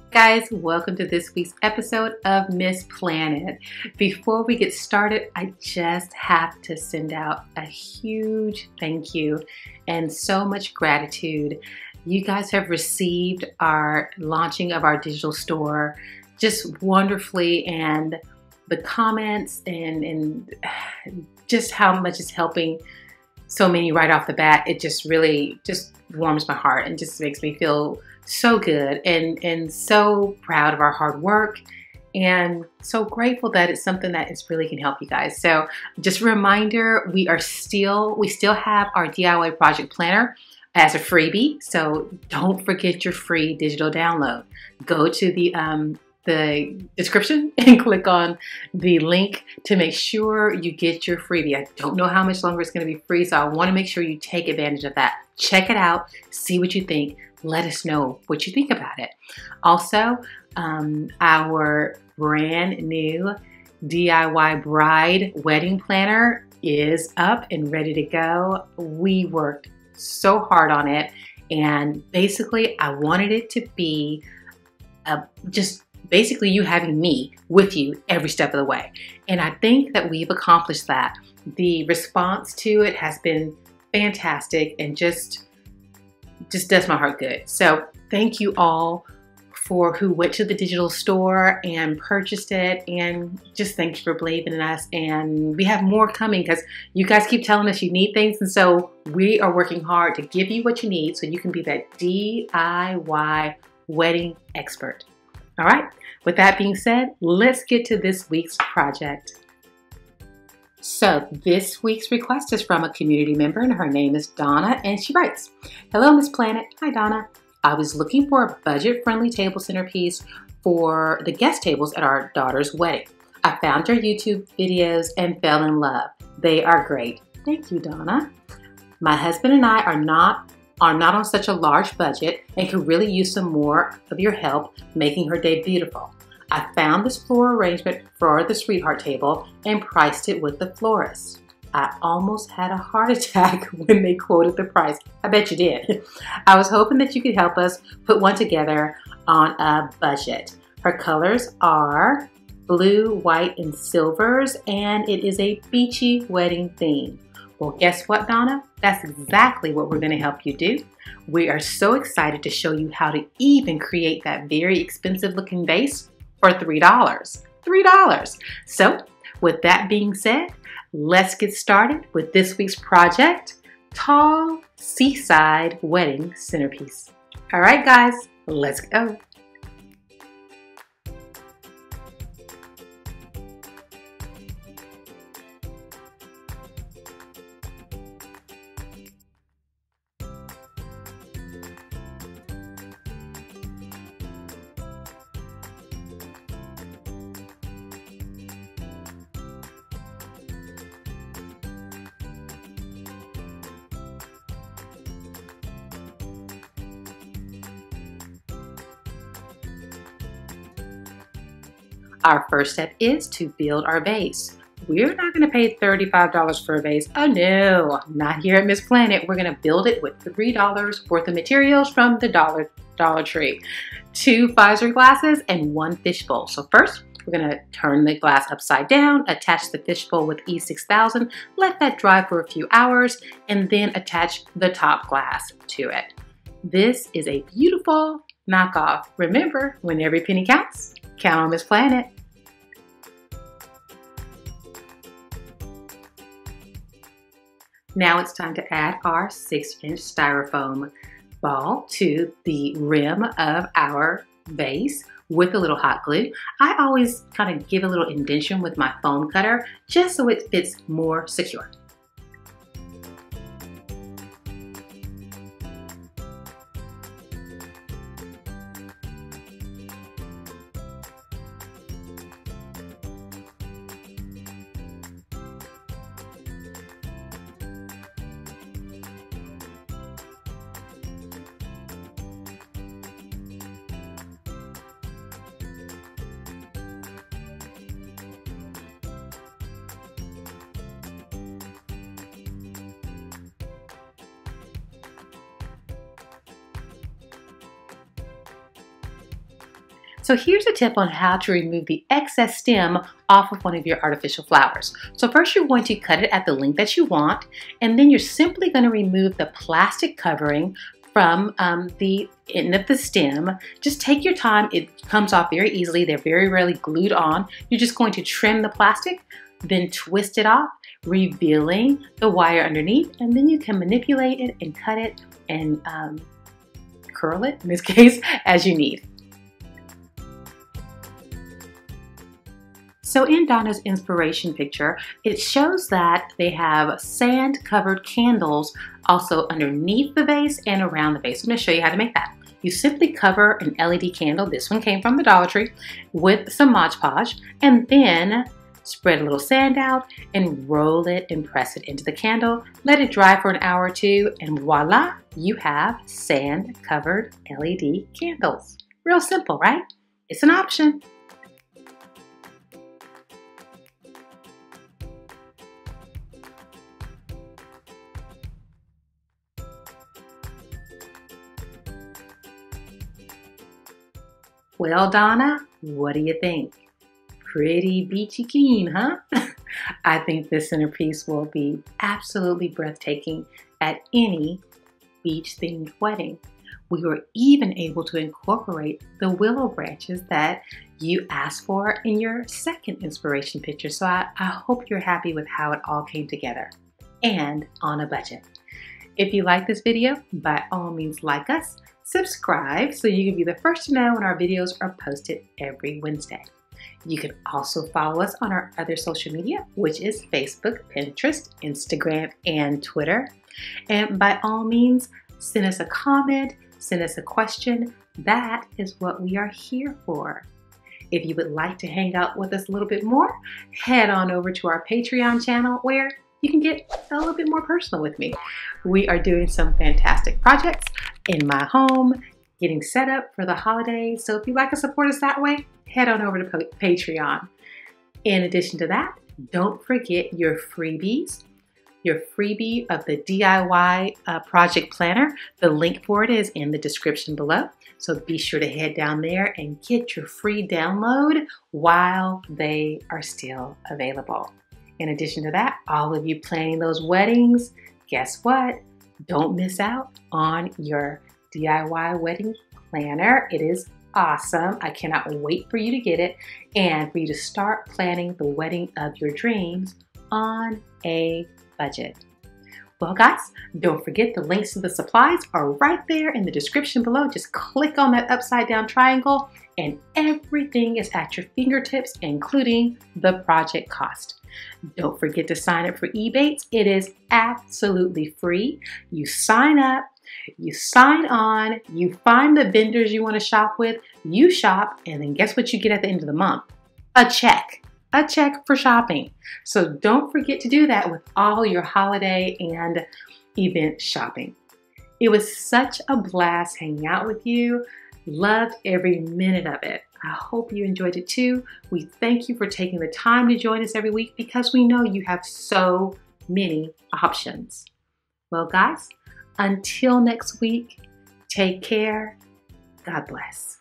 Guys, welcome to this week's episode of Miss Plan It. Before we get started, I just have to send out a huge thank you and so much gratitude. You guys have received our launching of our digital store just wonderfully, and the comments and just how much it's helping so many right off the bat. It just really just warms my heart and just makes me feel so good and so proud of our hard work, and so grateful that it's something that is really can help you guys. So just a reminder, we still have our DIY project planner as a freebie, so don't forget your free digital download. Go to the description and click on the link to make sure you get your freebie. I don't know how much longer it's going to be free, so I want to make sure you take advantage of that. Check it out, see what you think. Let us know what you think about it. Also, our brand new DIY bride wedding planner is up and ready to go. We worked so hard on it, and basically I wanted it to be just basically you having me with you every step of the way. And I think that we've accomplished that. The response to it has been fantastic and just does my heart good. So thank you all for who went to the digital store and purchased it, and just thank you for believing in us. And we have more coming because you guys keep telling us you need things, and so we are working hard to give you what you need so you can be that DIY wedding expert. All right, with that being said, let's get to this week's project. So this week's request is from a community member, and her name is Donna, and she writes, "Hello, Miss Planet. Hi, Donna. I was looking for a budget-friendly table centerpiece for the guest tables at our daughter's wedding. I found your YouTube videos and fell in love. They are great." Thank you, Donna. "My husband and I are not on such a large budget and could really use some more of your help making her day beautiful. I found this floral arrangement for the sweetheart table and priced it with the florist. I almost had a heart attack when they quoted the price. I bet you did. I was hoping that you could help us put one together on a budget. Her colors are blue, white, and silvers, and it is a beachy wedding theme." Well, guess what, Donna? That's exactly what we're going to help you do. We are so excited to show you how to even create that very expensive looking vase for $3. $3. So with that being said, let's get started with this week's project, Tall Seaside Wedding Centerpiece. All right, guys, let's go. Our first step is to build our vase. We're not going to pay $35 for a vase. Oh no, not here at Miss Planet. We're going to build it with $3 worth of materials from the Dollar Tree. 2 Pfizer glasses and 1 fishbowl. So first, we're going to turn the glass upside down, attach the fishbowl with E6000, let that dry for a few hours, and then attach the top glass to it. This is a beautiful knockoff. Remember, when every penny counts, count on Miss Planet. Now it's time to add our 6-inch styrofoam ball to the rim of our vase with a little hot glue. I always kind of give a little indentation with my foam cutter just so it fits more secure. So here's a tip on how to remove the excess stem off of one of your artificial flowers. So first you're going to cut it at the length that you want, and then you're simply going to remove the plastic covering from the end of the stem. Just take your time. It comes off very easily. They're very rarely glued on. You're just going to trim the plastic, then twist it off, revealing the wire underneath, and then you can manipulate it and cut it and curl it, in this case, as you need. So in Donna's inspiration picture, it shows that they have sand-covered candles also underneath the vase and around the vase. I'm going to show you how to make that. You simply cover an LED candle, this one came from the Dollar Tree, with some Mod Podge, and then spread a little sand out and roll it and press it into the candle. Let it dry for an hour or two, and voila, you have sand-covered LED candles. Real simple, right? It's an option. Well, Donna, what do you think? Pretty beachy clean, huh? I think this centerpiece will be absolutely breathtaking at any beach-themed wedding. We were even able to incorporate the willow branches that you asked for in your second inspiration picture. So I hope you're happy with how it all came together and on a budget. If you like this video, by all means like us, subscribe so you can be the first to know when our videos are posted every Wednesday. You can also follow us on our other social media, which is Facebook, Pinterest, Instagram, and Twitter. And by all means, send us a comment, send us a question. That is what we are here for. If you would like to hang out with us a little bit more, head on over to our Patreon channel where you can get a little bit more personal with me. We are doing some fantastic projects in my home, getting set up for the holidays. So if you'd like to support us that way, head on over to Patreon. In addition to that, don't forget your freebies. Your freebie of the DIY project planner. The link for it is in the description below. So be sure to head down there and get your free download while they are still available. In addition to that, all of you planning those weddings, guess what? Don't miss out on your DIY wedding planner. It is awesome. I cannot wait for you to get it and for you to start planning the wedding of your dreams on a budget. Well, guys, don't forget the links to the supplies are right there in the description below. Just click on that upside down triangle and everything is at your fingertips, including the project cost. Don't forget to sign up for Ebates. It is absolutely free. You sign up, you sign on, you find the vendors you want to shop with, you shop, and then guess what you get at the end of the month? A check. A check for shopping. So don't forget to do that with all your holiday and event shopping. It was such a blast hanging out with you. Loved every minute of it. I hope you enjoyed it too. We thank you for taking the time to join us every week because we know you have so many options. Well, guys, until next week, take care. God bless.